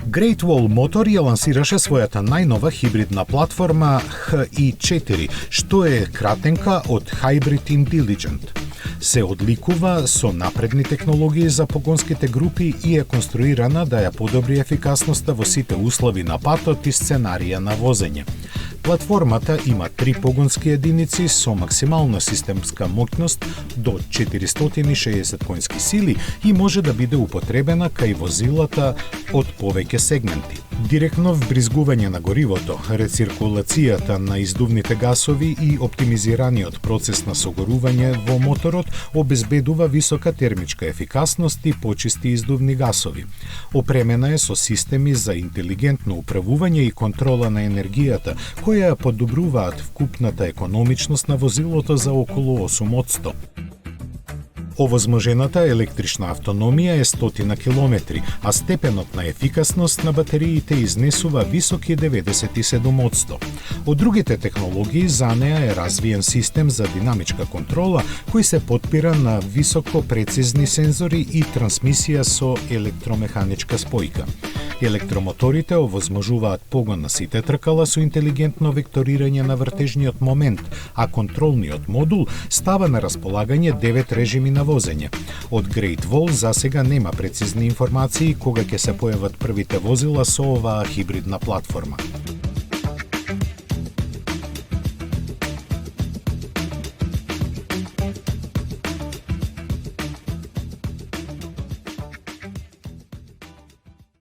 Great Wall Motor ја лансираше својата најнова хибридна платформа HI4, што е кратенка од Hybrid Intelligent. Се одликува со напредни технологии за погонските групи и е конструирана да ја подобри ефикасноста во сите услови на патот и сценарија на возење. Платформата има 3 погонски единици со максимална системска моќност до 460 конски сили и може да биде употребена кај возилата од повеќе сегменти. Директно вбризгување на горивото, рециркулацијата на издувните гасови и оптимизираниот процес на согорување во моторот обезбедува висока термичка ефикасност и почисти издувни гасови. Опремена е со системи за интелигентно управување и контрола на енергијата, која ја подобруваат вкупната економичност на возилото за околу 8%. Овозможената електрична автономија е 100 километри, а степенот на ефикасност на батериите изнесува високи 97%. Од другите технологии за неа е развиен систем за динамичка контрола кој се потпира на високо прецизни сензори и трансмисија со електромеханичка спојка. Електромоторите овозможуваат погон на сите тркала со интелигентно векторирање на вртежниот момент, а контролниот модул става на располагање 9 режими на возење. Од Great Wall засега нема прецизни информации кога ќе се појават првите возила со оваа хибридна платформа.